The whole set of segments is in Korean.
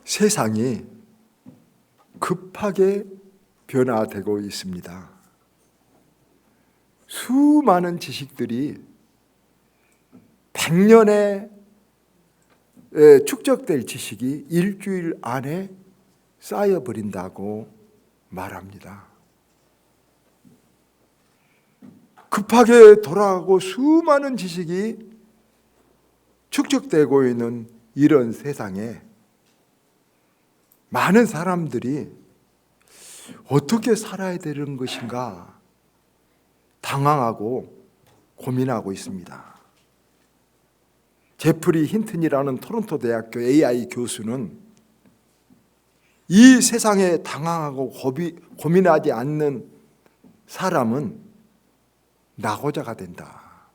세상이 급하게 변화되고 있습니다. 수많은 지식들이 100년에 축적될 지식이 일주일 안에 쌓여버린다고 말합니다. 급하게 돌아가고 수많은 지식이 축적되고 있는 이런 세상에 많은 사람들이 어떻게 살아야 되는 것인가 당황하고 고민하고 있습니다. 제프리 힌튼이라는 토론토 대학교 AI 교수는 이 세상에 당황하고 고민하지 않는 사람은 낙오자가 된다.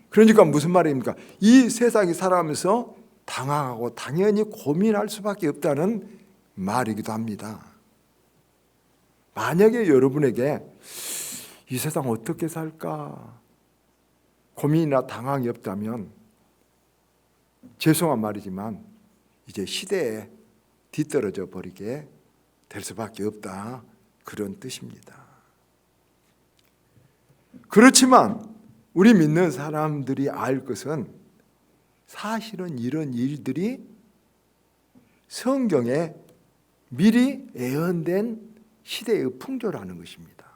그러니까 무슨 말입니까? 이 세상에 살아가면서 당황하고 당연히 고민할 수밖에 없다는 말이기도 합니다. 만약에 여러분에게 이 세상 어떻게 살까 고민이나 당황이 없다면 죄송한 말이지만 이제 시대에 뒤떨어져 버리게 될 수밖에 없다, 그런 뜻입니다. 그렇지만 우리 믿는 사람들이 알 것은 사실은 이런 일들이 성경에 미리 예언된 시대의 풍조라는 것입니다.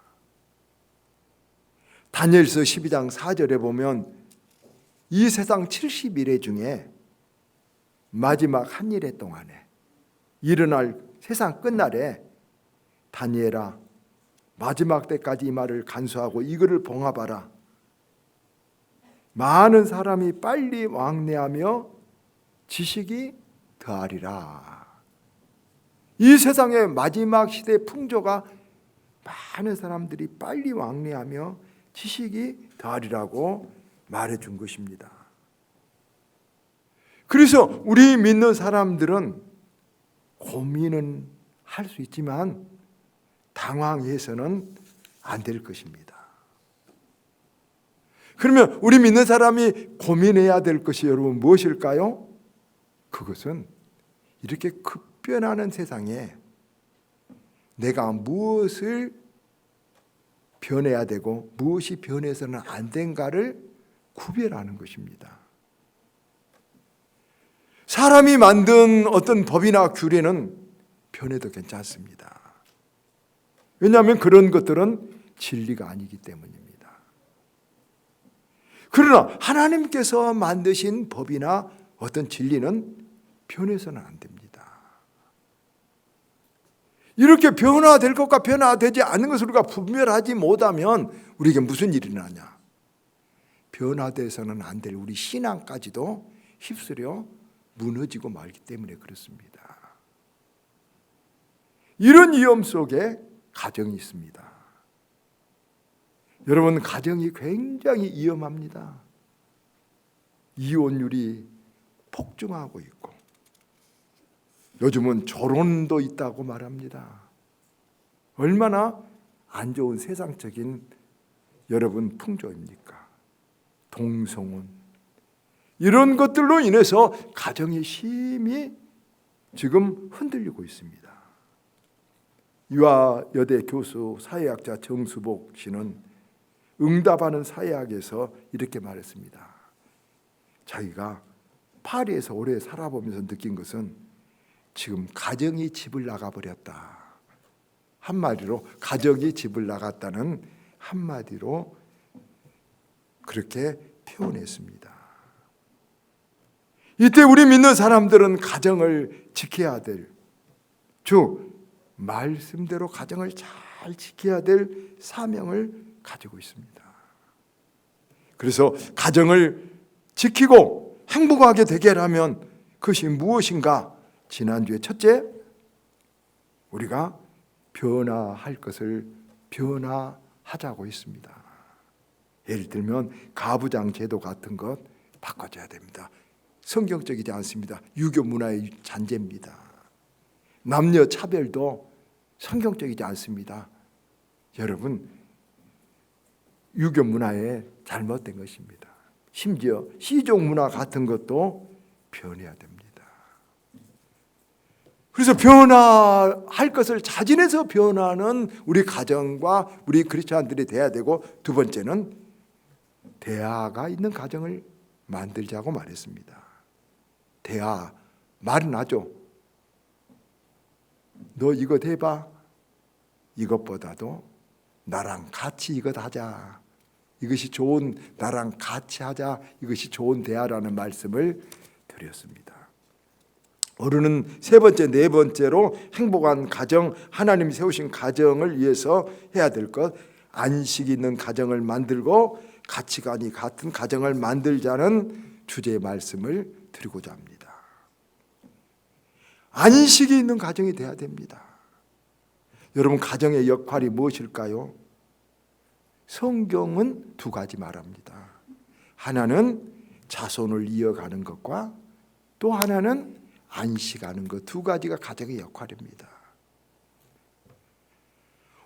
다니엘서 12장 4절에 보면 이 세상 70일의 중에 마지막 한 일의 동안에 일어날 세상 끝날에 다니엘아 마지막 때까지 이 말을 간수하고 이거를 봉합하라. 많은 사람이 빨리 왕래하며 지식이 더하리라. 이 세상의 마지막 시대 풍조가 많은 사람들이 빨리 왕래하며 지식이 더하리라고 말해준 것입니다. 그래서 우리 믿는 사람들은 고민은 할 수 있지만 당황해서는 안 될 것입니다. 그러면 우리 믿는 사람이 고민해야 될 것이 여러분 무엇일까요? 그것은 이렇게 급변하는 세상에 내가 무엇을 변해야 되고 무엇이 변해서는 안 된가를 구별하는 것입니다. 사람이 만든 어떤 법이나 규례는 변해도 괜찮습니다. 왜냐하면 그런 것들은 진리가 아니기 때문입니다. 그러나 하나님께서 만드신 법이나 어떤 진리는 변해서는 안 됩니다. 이렇게 변화될 것과 변화되지 않는 것을 우리가 분별하지 못하면 우리에게 무슨 일이 나냐? 변화돼서는 안 될 우리 신앙까지도 휩쓸려 무너지고 말기 때문에 그렇습니다. 이런 위험 속에 가정이 있습니다. 여러분, 가정이 굉장히 위험합니다. 이혼율이 폭증하고 있고 요즘은 결혼도 있다고 말합니다. 얼마나 안 좋은 세상적인 여러분 풍조입니까? 동성혼, 이런 것들로 인해서 가정이 심히 지금 흔들리고 있습니다. 유아여대 교수 사회학자 정수복 씨는 응답하는 사회학에서 이렇게 말했습니다. 자기가 파리에서 오래 살아보면서 느낀 것은 지금 가정이 집을 나가버렸다. 한마디로 가정이 집을 나갔다는 한마디로 그렇게 표현했습니다. 이때 우리 믿는 사람들은 가정을 지켜야 될, 즉 말씀대로 가정을 잘 지켜야 될 사명을 가지고 있습니다. 그래서 가정을 지키고 행복하게 되게 하려면 그것이 무엇인가? 지난주에 첫째, 우리가 변화할 것을 변화하자고 했습니다. 예를 들면 가부장 제도 같은 것 바꿔줘야 됩니다. 성경적이지 않습니다. 유교 문화의 잔재입니다. 남녀 차별도 성경적이지 않습니다. 여러분, 유교 문화에 잘못된 것입니다. 심지어 시종 문화 같은 것도 변해야 됩니다. 그래서 변화할 것을 자진해서 변화하는 우리 가정과 우리 크리스찬들이 돼야 되고, 두 번째는 대화가 있는 가정을 만들자고 말했습니다. 대화, 말은 하죠. 너 이거 해봐. 이것보다도 나랑 같이 이것 하자. 이것이 좋은, 나랑 같이 하자. 이것이 좋은 대화라는 말씀을 드렸습니다. 오늘은 세 번째, 네 번째로 행복한 가정, 하나님이 세우신 가정을 위해서 해야 될 것, 안식 있는 가정을 만들고 가치관이 같은 가정을 만들자는 주제의 말씀을 드리고자 합니다. 안식이 있는 가정이 돼야 됩니다. 여러분, 가정의 역할이 무엇일까요? 성경은 두 가지 말합니다. 하나는 자손을 이어가는 것과 또 하나는 안식하는 것, 두 가지가 가정의 역할입니다.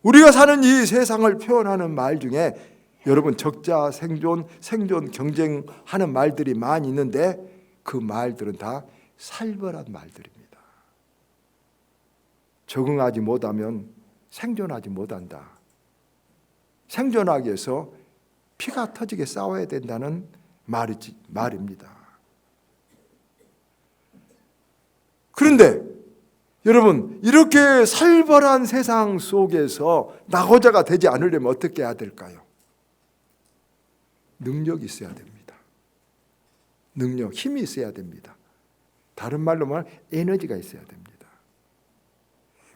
우리가 사는 이 세상을 표현하는 말 중에 여러분, 적자, 생존 경쟁하는 말들이 많이 있는데 그 말들은 다 살벌한 말들입니다. 적응하지 못하면 생존하지 못한다. 생존하기 위해서 피가 터지게 싸워야 된다는 말입니다. 그런데 여러분, 이렇게 살벌한 세상 속에서 낙오자가 되지 않으려면 어떻게 해야 될까요? 능력이 있어야 됩니다. 능력, 힘이 있어야 됩니다. 다른 말로 말하면 에너지가 있어야 됩니다.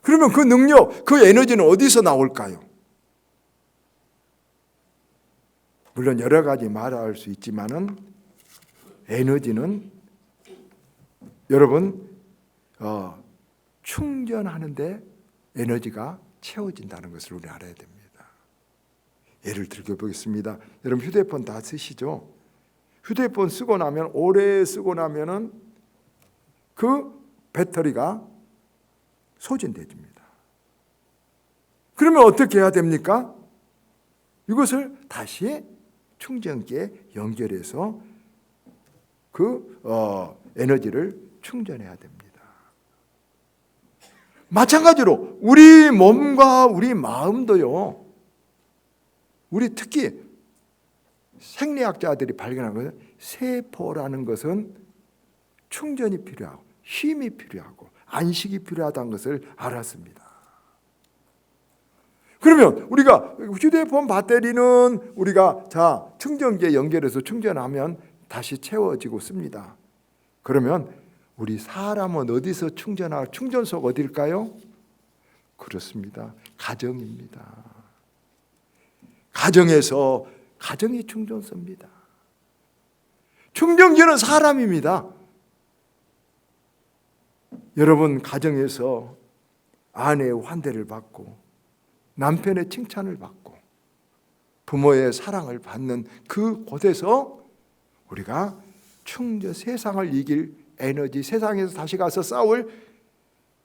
그러면 그 능력, 그 에너지는 어디서 나올까요? 물론 여러 가지 말할 수 있지만은 에너지는 여러분 충전하는데 에너지가 채워진다는 것을 우리 알아야 됩니다. 예를 들어 보겠습니다. 여러분, 휴대폰 다 쓰시죠? 휴대폰 쓰고 나면, 오래 쓰고 나면은 그 배터리가 소진되집니다. 그러면 어떻게 해야 됩니까? 이것을 다시 충전기에 연결해서 그 에너지를 충전해야 됩니다. 마찬가지로 우리 몸과 우리 마음도요, 우리 특히 생리학자들이 발견한 것은 세포라는 것은 충전이 필요하고 힘이 필요하고 안식이 필요하다는 것을 알았습니다. 그러면 우리가 휴대폰 배터리는 우리가 충전기에 연결해서 충전하면 다시 채워지고 씁니다. 그러면 우리 사람은 어디서 충전소가 어딜까요? 그렇습니다. 가정입니다. 가정이 충전소입니다. 충전기는 사람입니다. 여러분, 가정에서 아내의 환대를 받고 남편의 칭찬을 받고 부모의 사랑을 받는 그 곳에서 우리가 세상을 이길 에너지, 세상에서 다시 가서 싸울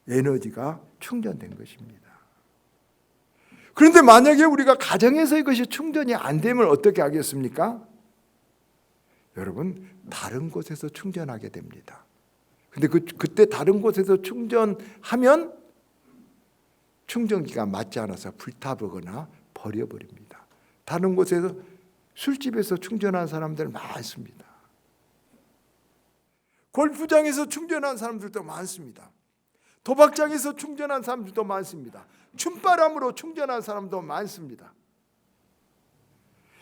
에너지가 충전된 것입니다. 그런데 만약에 우리가 가정에서 이것이 충전이 안 되면 어떻게 하겠습니까? 여러분, 다른 곳에서 충전하게 됩니다. 근데 그때 다른 곳에서 충전하면 충전기가 맞지 않아서 불타버거나 버려버립니다. 다른 곳에서, 술집에서 충전한 사람들 많습니다. 골프장에서 충전한 사람들도 많습니다. 도박장에서 충전한 사람들도 많습니다. 춤바람으로 충전한 사람도 많습니다.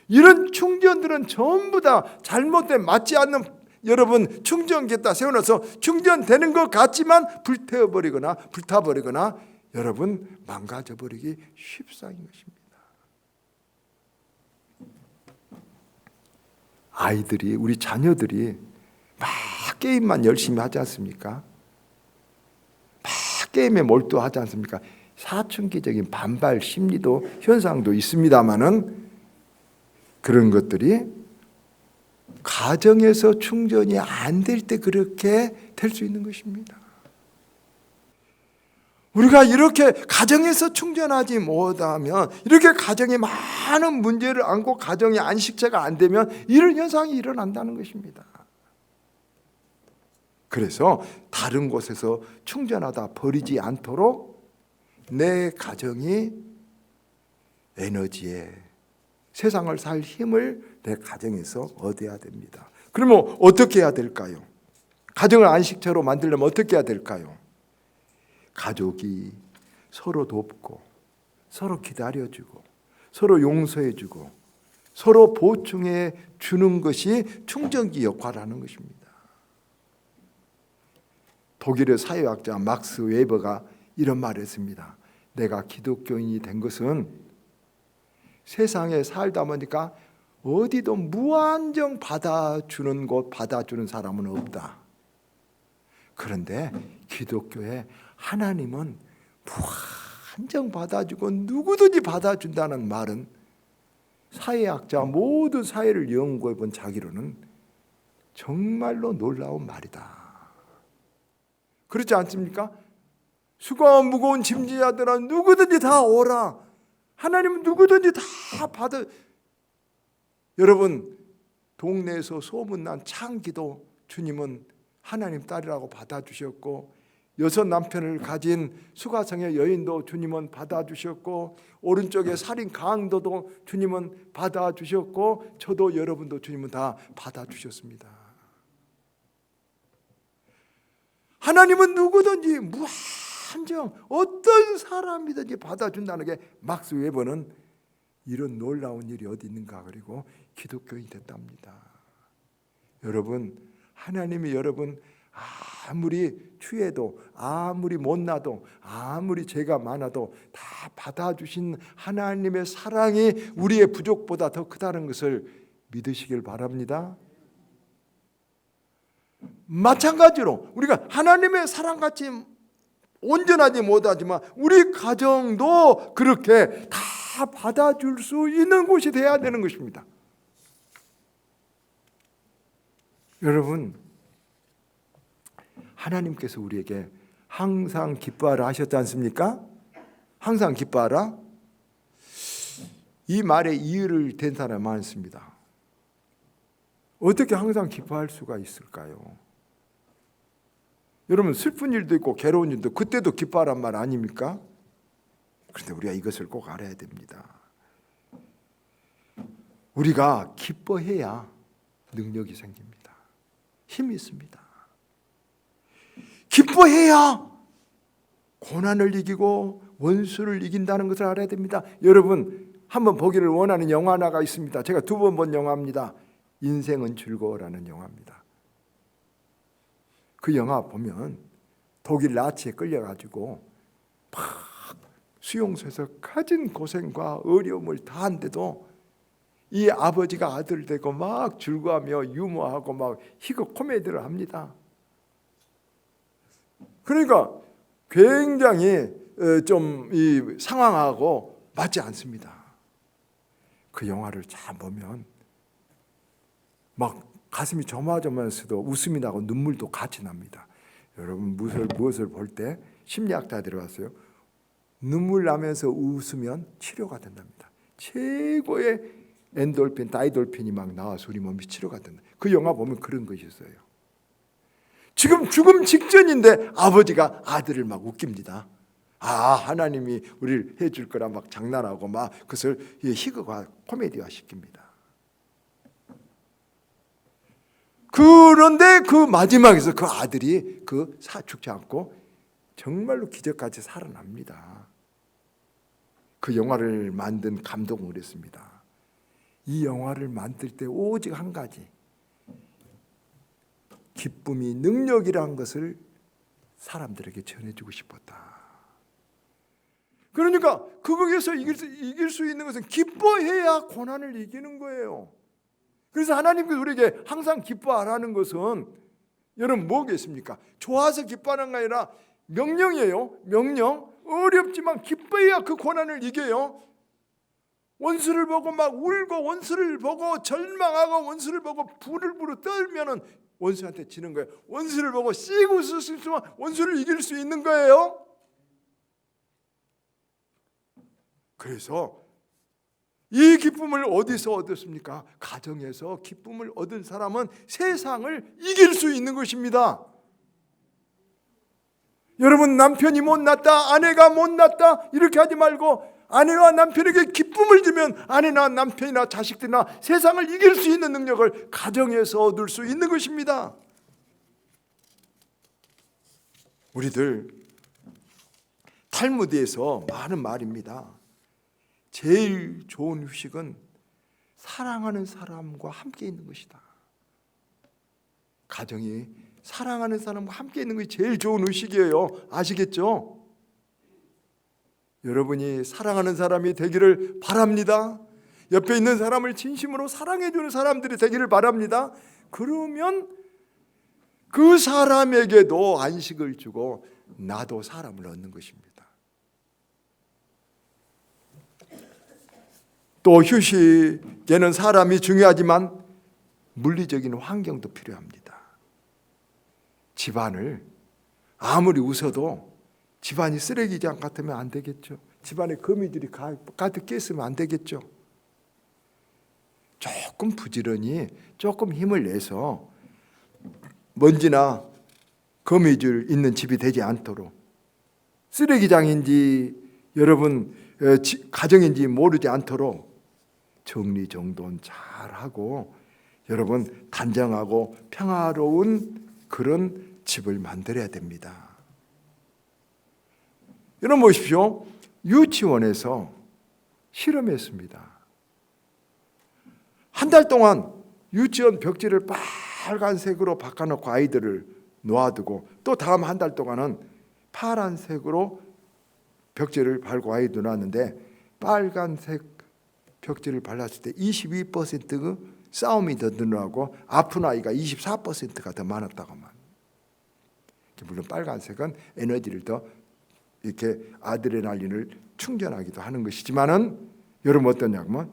이런 충전들은 전부 다 잘못된, 맞지 않는, 여러분, 충전기에다 세워놔서 충전되는 것 같지만 불타버리거나 여러분 망가져버리기 쉽사인 것입니다. 우리 자녀들이 막 게임만 열심히 하지 않습니까? 막 게임에 몰두하지 않습니까? 사춘기적인 반발 심리도, 현상도 있습니다마는 그런 것들이 가정에서 충전이 안 될 때 그렇게 될 수 있는 것입니다. 우리가 이렇게 가정에서 충전하지 못하면, 이렇게 가정에 많은 문제를 안고 가정의 안식처가 안 되면 이런 현상이 일어난다는 것입니다. 그래서 다른 곳에서 충전하다 버리지 않도록 내 가정이 에너지에 세상을 살 힘을 내 가정에서 얻어야 됩니다. 그러면 어떻게 해야 될까요? 가정을 안식처로 만들려면 어떻게 해야 될까요? 가족이 서로 돕고 서로 기다려주고 서로 용서해주고 서로 보충해 주는 것이 충전기 역할을 하는 것입니다. 독일의 사회학자 막스 웨버가 이런 말을 했습니다. 내가 기독교인이 된 것은 세상에 살다 보니까 어디도 무한정 받아주는 곳, 받아주는 사람은 없다. 그런데 기독교에 하나님은 무한정 받아주고 누구든지 받아준다는 말은 사회학자 모든 사회를 연구해 본 자기로는 정말로 놀라운 말이다. 그렇지 않습니까? 수고와 무거운 짐지자들아 누구든지 다 오라. 하나님은 누구든지 다 받아. 여러분 동네에서 소문난 창기도 주님은 하나님 딸이라고 받아주셨고 6 남편을 가진 수가성의 여인도 주님은 받아주셨고 오른쪽에 살인 강도도 주님은 받아주셨고 저도 여러분도 주님은 다 받아주셨습니다. 하나님은 누구든지 무한정 어떤 사람이든지 받아준다는 게 막스 웨버는 이런 놀라운 일이 어디 있는가 그리고 기독교인이 됐답니다. 여러분 하나님이 여러분 아무리 취해도 아무리 못나도 아무리 죄가 많아도 다 받아주신 하나님의 사랑이 우리의 부족보다 더 크다는 것을 믿으시길 바랍니다. 마찬가지로 우리가 하나님의 사랑같이 온전하지 못하지만 우리 가정도 그렇게 다 받아줄 수 있는 곳이 되어야 되는 것입니다. 여러분 하나님께서 우리에게 항상 기뻐하라 하셨지 않습니까? 항상 기뻐하라. 이 말에 이유를 댄 사람이 많습니다. 어떻게 항상 기뻐할 수가 있을까요? 여러분 슬픈 일도 있고 괴로운 일도 그때도 기뻐하란 말 아닙니까? 그런데 우리가 이것을 꼭 알아야 됩니다. 우리가 기뻐해야 능력이 생깁니다. 힘이 있습니다. 기뻐해야 고난을 이기고 원수를 이긴다는 것을 알아야 됩니다. 여러분 한번 보기를 원하는 영화 하나가 있습니다. 제가 2번 본 영화입니다. 인생은 즐거워라는 영화입니다. 그 영화 보면 독일 나치에 끌려가지고 막 수용소에서 가진 고생과 어려움을 다한데도 이 아버지가 아들 되고 막 즐거워하며 유머하고 막 희극 코미디를 합니다. 그러니까 굉장히 좀 이 상황하고 맞지 않습니다. 그 영화를 잘 보면 막 가슴이 조마조마해서도 웃음이 나고 눈물도 같이 납니다. 여러분 무엇을 볼 때 심리학자들이 왔어요. 눈물 나면서 웃으면 치료가 된답니다. 최고의 엔돌핀, 다이돌핀이 막 나와서 우리 몸이 치료가 된다. 그 영화 보면 그런 것이 있어요. 지금 죽음 직전인데 아버지가 아들을 막 웃깁니다. 하나님이 우리를 해줄 거라 막 장난하고 막 그것을 희극화, 코미디화 시킵니다. 그런데 그 마지막에서 그 아들이 죽지 않고 정말로 기적같이 살아납니다. 그 영화를 만든 감독은 그랬습니다. 이 영화를 만들 때 오직 한 가지, 기쁨이 능력이라는 것을 사람들에게 전해주고 싶었다. 그러니까 거기에서 이길 수 있는 것은 기뻐해야 고난을 이기는 거예요. 그래서 하나님께서 우리에게 항상 기뻐하라는 것은 여러분 뭐겠습니까? 좋아서 기뻐하는 게 아니라 명령이에요. 명령. 어렵지만 기뻐해야 그 고난을 이겨요. 원수를 보고 막 울고 원수를 보고 절망하고 원수를 보고 부르르 떨면은 원수한테 지는 거예요. 원수를 보고 씩 웃을 수 있으면 원수를 이길 수 있는 거예요. 그래서 이 기쁨을 어디서 얻었습니까? 가정에서 기쁨을 얻은 사람은 세상을 이길 수 있는 것입니다. 여러분, 남편이 못났다, 아내가 못났다 이렇게 하지 말고 아내와 남편에게 기쁨을 주면 아내나 남편이나 자식들이나 세상을 이길 수 있는 능력을 가정에서 얻을 수 있는 것입니다. 우리들 탈무드에서 많은 말입니다. 제일 좋은 휴식은 사랑하는 사람과 함께 있는 것이다. 가정이 사랑하는 사람과 함께 있는 것이 제일 좋은 휴식이에요. 아시겠죠? 여러분이 사랑하는 사람이 되기를 바랍니다. 옆에 있는 사람을 진심으로 사랑해주는 사람들이 되기를 바랍니다. 그러면 그 사람에게도 안식을 주고 나도 사람을 얻는 것입니다. 또 휴식에는 사람이 중요하지만 물리적인 환경도 필요합니다. 집안을 아무리 웃어도 집안이 쓰레기장 같으면 안 되겠죠. 집안에 거미들이 가득 깼으면 안 되겠죠. 조금 부지런히 조금 힘을 내서 먼지나 거미줄 있는 집이 되지 않도록, 쓰레기장인지 여러분 가정인지 모르지 않도록 정리정돈 잘하고 여러분 단정하고 평화로운 그런 집을 만들어야 됩니다. 여러분 보십시오. 유치원에서 실험했습니다. 한 달 동안 유치원 벽지를 빨간색으로 바꿔놓고 아이들을 놓아두고 또 다음 한 달 동안은 파란색으로 벽지를 발고 아이들 놨는데 빨간색 벽지를 발랐을 때 22% 싸움이 더 늘어나고 아픈 아이가 24%가 더 많았다고 합니다. 물론 빨간색은 에너지를 더 이렇게 아드레날린을 충전하기도 하는 것이지만은 여러분 어떠냐면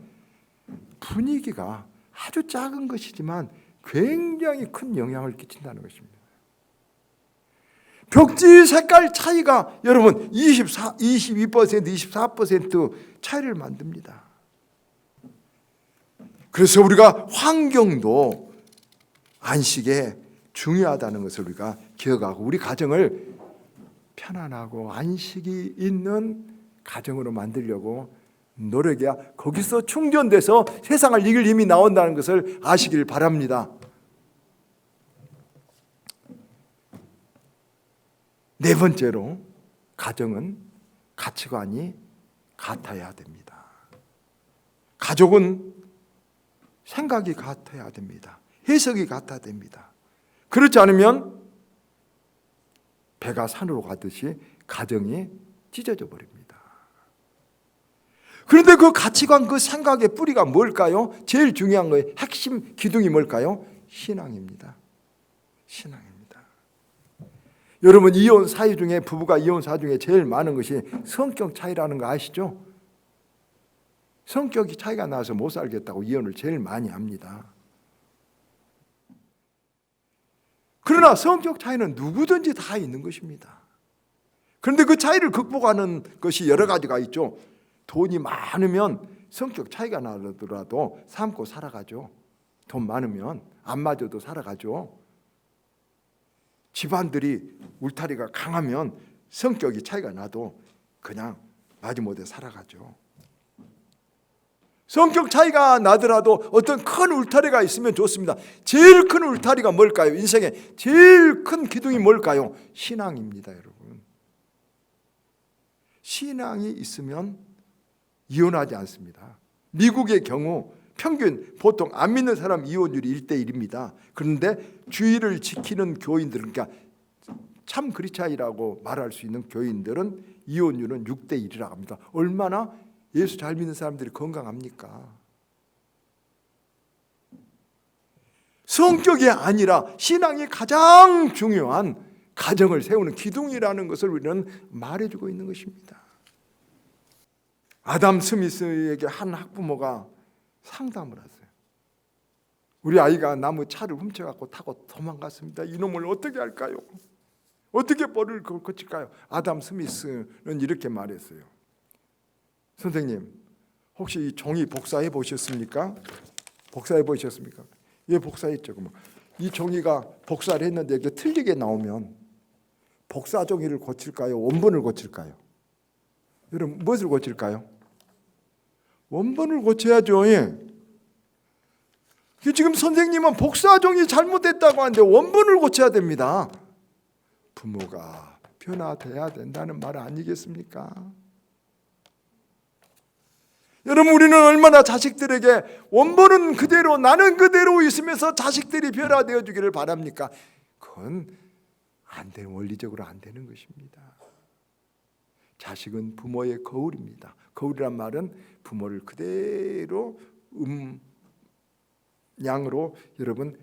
분위기가 아주 작은 것이지만 굉장히 큰 영향을 끼친다는 것입니다. 벽지 색깔 차이가 여러분 22%, 24% 차이를 만듭니다. 그래서 우리가 환경도 안식에 중요하다는 것을 우리가 기억하고 우리 가정을 편안하고 안식이 있는 가정으로 만들려고 노력해야 거기서 충전돼서 세상을 이길 힘이 나온다는 것을 아시길 바랍니다. 네 번째로 가정은 가치관이 같아야 됩니다. 가족은 생각이 같아야 됩니다. 해석이 같아야 됩니다. 그렇지 않으면 배가 산으로 가듯이 가정이 찢어져 버립니다. 그런데 그 가치관, 그 생각의 뿌리가 뭘까요? 제일 중요한 거예요. 핵심 기둥이 뭘까요? 신앙입니다. 신앙입니다. 여러분 이혼 사유 중에 부부가 이혼 사유 중에 제일 많은 것이 성격 차이라는 거 아시죠? 성격이 차이가 나서 못 살겠다고 이혼을 제일 많이 합니다. 그러나 성격 차이는 누구든지 다 있는 것입니다. 그런데 그 차이를 극복하는 것이 여러 가지가 있죠. 돈이 많으면 성격 차이가 나더라도 참고 살아가죠. 돈 많으면 안 맞아도 살아가죠. 집안들이 울타리가 강하면 성격이 차이가 나도 그냥 마지못해 살아가죠. 성격 차이가 나더라도 어떤 큰 울타리가 있으면 좋습니다. 제일 큰 울타리가 뭘까요? 인생의 제일 큰 기둥이 뭘까요? 신앙입니다, 여러분. 신앙이 있으면 이혼하지 않습니다. 미국의 경우 평균 보통 안 믿는 사람 이혼율이 1:1입니다. 그런데 주의를 지키는 교인들, 그러니까 참 크리스찬이라고 말할 수 있는 교인들은 이혼율은 6:1이라고 합니다. 얼마나 예수 잘 믿는 사람들이 건강합니까? 성격이 아니라 신앙이 가장 중요한 가정을 세우는 기둥이라는 것을 우리는 말해주고 있는 것입니다. 아담 스미스에게 한 학부모가 상담을 했어요. 우리 아이가 나무 차를 훔쳐갖고 타고 도망갔습니다. 이놈을 어떻게 할까요? 어떻게 벌을 고칠까요? 아담 스미스는 이렇게 말했어요. 선생님, 혹시 이 종이 복사해 보셨습니까? 복사해 보셨습니까? 예, 복사했죠. 이 종이가 복사를 했는데 이게 틀리게 나오면 복사 종이를 고칠까요? 원본을 고칠까요? 여러분 무엇을 고칠까요? 원본을 고쳐야죠. 예. 지금 선생님은 복사 종이 잘못됐다고 하는데 원본을 고쳐야 됩니다. 부모가 변화돼야 된다는 말 아니겠습니까? 여러분 우리는 얼마나 자식들에게 원본은 그대로 나는 그대로 있으면서 자식들이 변화되어 주기를 바랍니까? 그건 안 되는, 원리적으로 안 되는 것입니다. 자식은 부모의 거울입니다. 거울이란 말은 부모를 그대로 양으로 여러분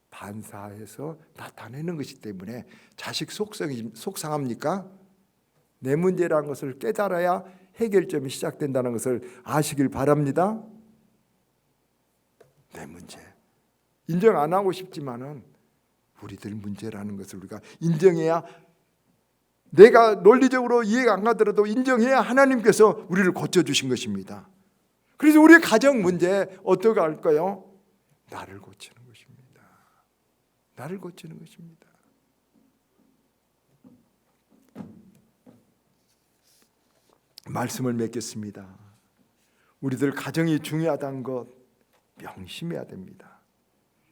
반사해서 나타내는 것이기 때문에 자식 속성이 속상합니까? 내 문제라는 것을 깨달아야 해결점이 시작된다는 것을 아시길 바랍니다. 내 문제 인정 안 하고 싶지만은 우리들 문제라는 것을 우리가 인정해야, 내가 논리적으로 이해가 안 가더라도 인정해야 하나님께서 우리를 고쳐주신 것입니다. 그래서 우리의 가정 문제 어떻게 할까요? 나를 고치는 것입니다. 나를 고치는 것입니다. 말씀을 맺겠습니다. 우리들 가정이 중요하다는 것 명심해야 됩니다.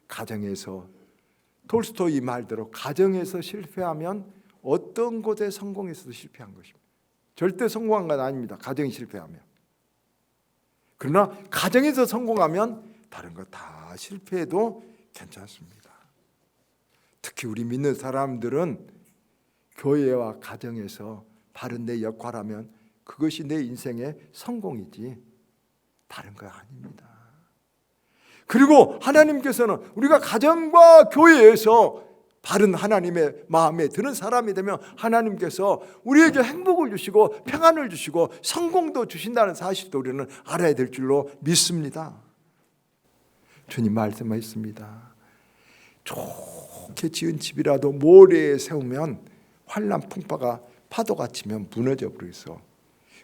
가정에서 톨스토이 말대로 가정에서 실패하면 어떤 곳에 성공해서도 실패한 것입니다. 절대 성공한 건 아닙니다. 가정이 실패하면. 그러나 가정에서 성공하면 다른 거 다 실패해도 괜찮습니다. 특히 우리 믿는 사람들은 교회와 가정에서 바른 내 역할하면 그것이 내 인생의 성공이지 다른 거 아닙니다. 그리고 하나님께서는 우리가 가정과 교회에서 바른 하나님의 마음에 드는 사람이 되면 하나님께서 우리에게 행복을 주시고 평안을 주시고 성공도 주신다는 사실도 우리는 알아야 될 줄로 믿습니다. 주님 말씀하셨습니다. 좋게 지은 집이라도 모래에 세우면 환난 풍파가 파도가 치면 무너져 버려서,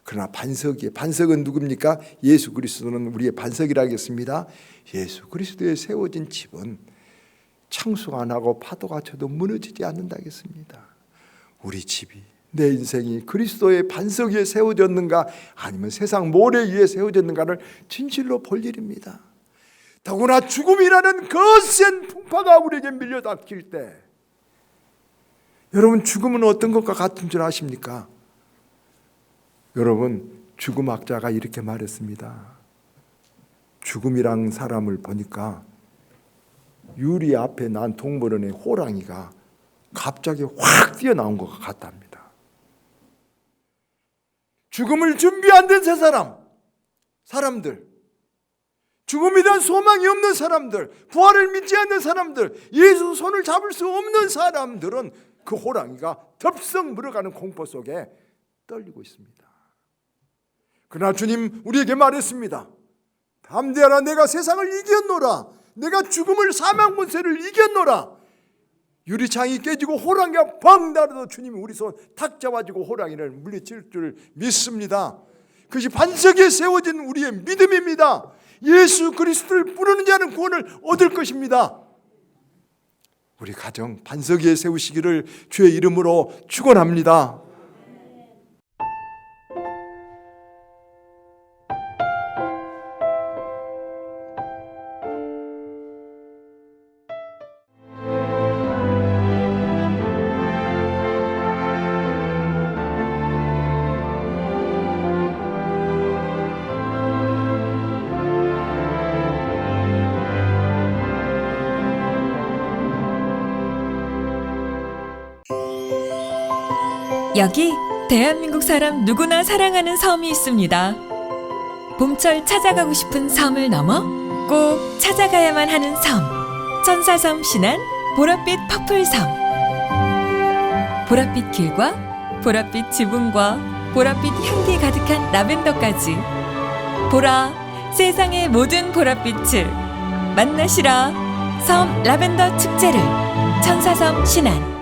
그러나 반석은 누굽니까? 예수 그리스도는 우리의 반석이라 하겠습니다. 예수 그리스도에 세워진 집은 창수 안 하고 파도가 쳐도 무너지지 않는다겠습니다. 우리 집이, 내 인생이 그리스도의 반석 위에 세워졌는가 아니면 세상 모래 위에 세워졌는가를 진실로 볼 일입니다. 더구나 죽음이라는 거센 풍파가 우리에게 밀려닥칠 때, 여러분 죽음은 어떤 것과 같은 줄 아십니까? 여러분 죽음학자가 이렇게 말했습니다. 죽음이란 사람을 보니까 유리 앞에 난 동물원의 호랑이가 갑자기 확 뛰어나온 것 같답니다. 죽음을 준비 안 된 세 사람들, 죽음에 대한 소망이 없는 사람들, 부활을 믿지 않는 사람들, 예수 손을 잡을 수 없는 사람들은 그 호랑이가 덥석 물어가는 공포 속에 떨리고 있습니다. 그러나 주님 우리에게 말했습니다. 담대하라, 내가 세상을 이겼노라. 내가 죽음을, 사망 권세를 이겼노라. 유리창이 깨지고 호랑이가 펑 날아도 주님이 우리 손 탁 잡아주고 호랑이를 물리칠 줄 믿습니다. 그것이 반석에 세워진 우리의 믿음입니다. 예수 그리스도를 부르는 자는 구원을 얻을 것입니다. 우리 가정 반석 위에 세우시기를 주의 이름으로 축원합니다. 여기 대한민국 사람 누구나 사랑하는 섬이 있습니다. 봄철 찾아가고 싶은 섬을 넘어 꼭 찾아가야만 하는 섬, 천사섬 신안 보랏빛 퍼플섬. 보랏빛 길과 보랏빛 지붕과 보랏빛 향기 가득한 라벤더까지, 보라 세상의 모든 보랏빛을 만나시라. 섬 라벤더 축제를 천사섬 신안.